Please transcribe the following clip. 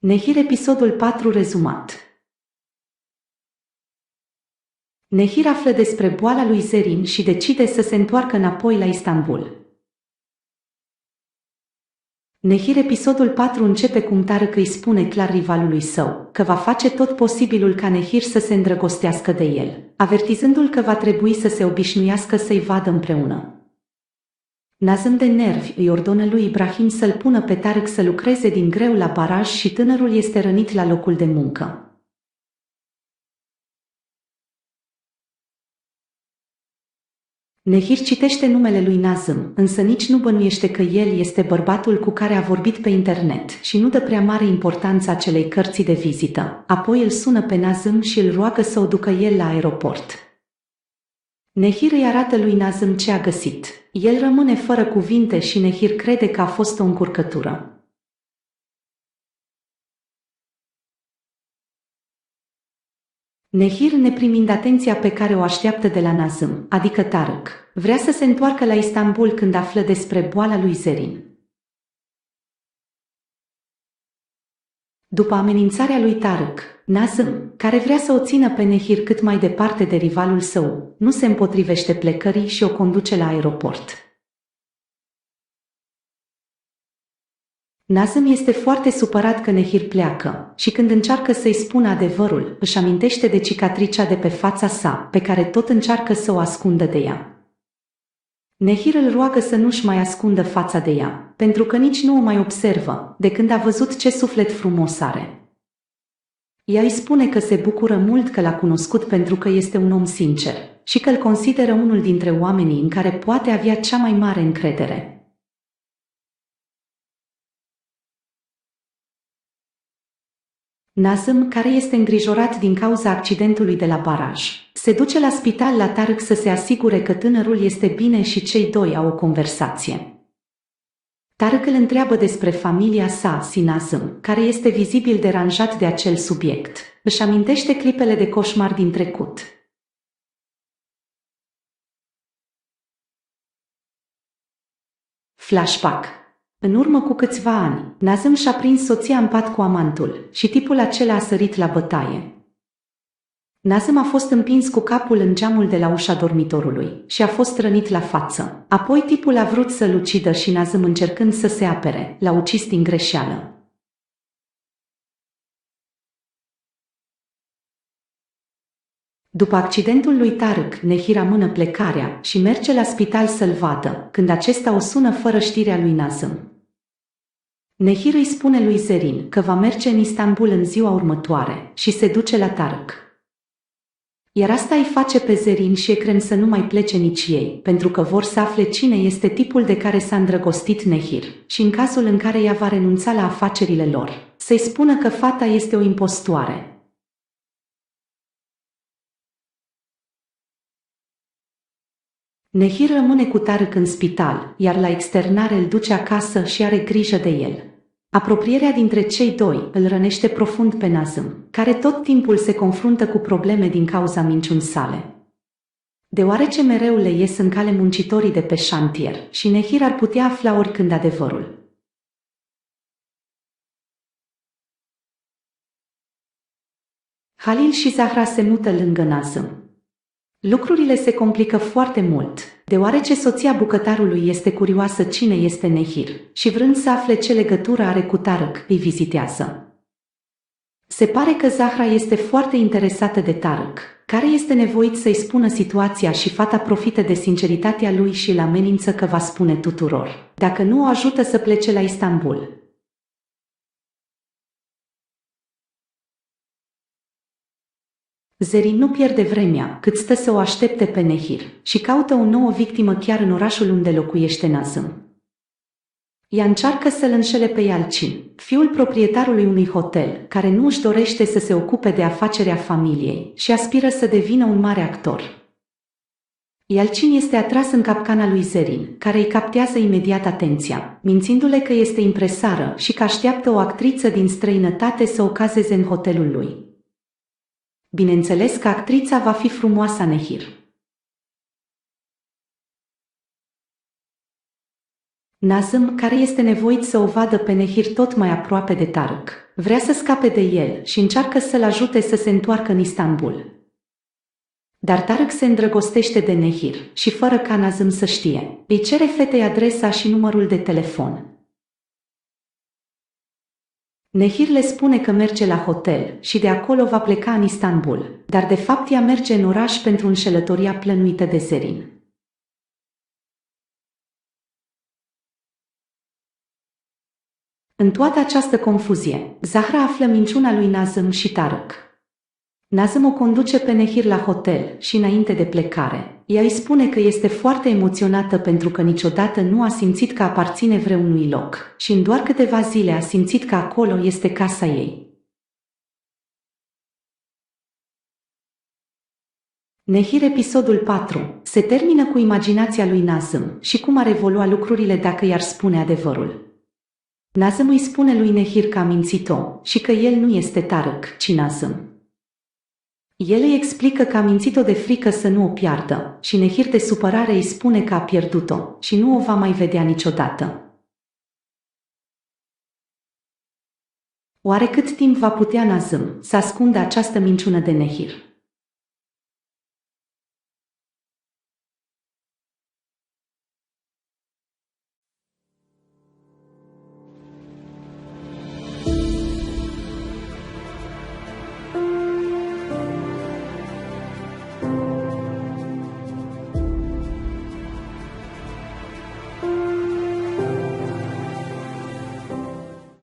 Nehir episodul 4 rezumat. Nehir află despre boala lui Zerrin și decide să se întoarcă înapoi la Istanbul. Nehir episodul 4 începe cum Tarık îi spune clar rivalului său că va face tot posibilul ca Nehir să se îndrăgostească de el, avertizându-l că va trebui să se obișnuiască să-i vadă împreună. Nazım de nervi îi ordonă lui Ibrahim să-l pună pe Tarık să lucreze din greu la baraj și tânărul este rănit la locul de muncă. Nehir citește numele lui Nazım, însă nici nu bănuiește că el este bărbatul cu care a vorbit pe internet și nu dă prea mare importanță acelei cărți de vizită. Apoi îl sună pe Nazım și îl roagă să o ducă el la aeroport. Nehir îi arată lui Nazım ce a găsit. El rămâne fără cuvinte și Nehir crede că a fost o încurcătură. Nehir, neprimind atenția pe care o așteaptă de la Nazım, adică Tarık, vrea să se întoarcă la Istanbul când află despre boala lui Zerrin. După amenințarea lui Tarık, Nazım, care vrea să o țină pe Nehir cât mai departe de rivalul său, nu se împotrivește plecării și o conduce la aeroport. Nazım este foarte supărat că Nehir pleacă și când încearcă să-i spună adevărul, își amintește de cicatricea de pe fața sa, pe care tot încearcă să o ascundă de ea. Nehir îl roagă să nu-și mai ascundă fața de ea, pentru că nici nu o mai observă, de când a văzut ce suflet frumos are. Ea îi spune că se bucură mult că l-a cunoscut pentru că este un om sincer și că îl consideră unul dintre oamenii în care poate avea cea mai mare încredere. Nazım, care este îngrijorat din cauza accidentului de la baraj, se duce la spital la Tarık să se asigure că tânărul este bine și cei doi au o conversație. Tarık îl întreabă despre familia sa, Nazım, care este vizibil deranjat de acel subiect. Își amintește clipele de coșmar din trecut. Flashback. În urmă cu câțiva ani, Nazım și-a prins soția în pat cu amantul și tipul acela a sărit la bătaie. Nazım a fost împins cu capul în geamul de la ușa dormitorului și a fost rănit la față. Apoi tipul a vrut să-l ucidă și Nazım, încercând să se apere, l-a ucis din greșeală. După accidentul lui Tarık, Nehir amână plecarea și merge la spital să-l vadă, când acesta o sună fără știrea lui Nazım. Nehir îi spune lui Zerrin că va merge în Istanbul în ziua următoare și se duce la Tarık. Iar asta îi face pe Zerrin și Ekrem să nu mai plece nici ei, pentru că vor să afle cine este tipul de care s-a îndrăgostit Nehir și în cazul în care ea va renunța la afacerile lor, să-i spună că fata este o impostoare. Nehir rămâne cu Tarık în spital, iar la externare îl duce acasă și are grijă de el. Apropierea dintre cei doi îl rănește profund pe Nazım, care tot timpul se confruntă cu probleme din cauza minciunii sale. Deoarece mereu le ies în cale muncitorii de pe șantier și Nehir ar putea afla oricând adevărul. Halil și Zahra se mută lângă Nazım. Lucrurile se complică foarte mult, deoarece soția bucătarului este curioasă cine este Nehir și vrând să afle ce legătură are cu Tarık, îi vizitează. Se pare că Zahra este foarte interesată de Tarık, care este nevoit să-i spună situația și fata profită de sinceritatea lui și îl amenință că va spune tuturor, dacă nu o ajută să plece la Istanbul. Zerrin nu pierde vremea cât stă să o aștepte pe Nehir și caută o nouă victimă chiar în orașul unde locuiește Nazım. Ea încearcă să-l înșele pe Yalçin, fiul proprietarului unui hotel, care nu își dorește să se ocupe de afacerea familiei și aspiră să devină un mare actor. Yalçin este atras în capcana lui Zerrin, care îi captează imediat atenția, mințindu-le că este impresară și că așteaptă o actriță din străinătate să o cazeze în hotelul lui. Bineînțeles că actrița va fi frumoasa Nehir. Nazım, care este nevoit să o vadă pe Nehir tot mai aproape de Tarık, Vrea să scape de el și încearcă să-l ajute să se întoarcă în Istanbul. Dar Tarık se îndrăgostește de Nehir și, fără ca Nazım să știe, îi cere fetei adresa și numărul de telefon. Nehir le spune că merge la hotel și de acolo va pleca în Istanbul, dar de fapt ea merge în oraș pentru înșelătoria plănuită de Zerrin. În toată această confuzie, Zahra află minciuna lui Nazım și Tarık. Nazım o conduce pe Nehir la hotel și, înainte de plecare, ea îi spune că este foarte emoționată pentru că niciodată nu a simțit că aparține vreunui loc și în doar câteva zile a simțit că acolo este casa ei. Nehir episodul 4 se termină cu imaginația lui Nazım și cum ar evolua lucrurile dacă i-ar spune adevărul. Nazım îi spune lui Nehir că a mințit-o și că el nu este Tarık, ci Nazım. El îi explică că a mințit-o de frică să nu o piardă și Nehir de supărare îi spune că a pierdut-o și nu o va mai vedea niciodată. Oare cât timp va putea Nazım să ascundă această minciună de Nehir?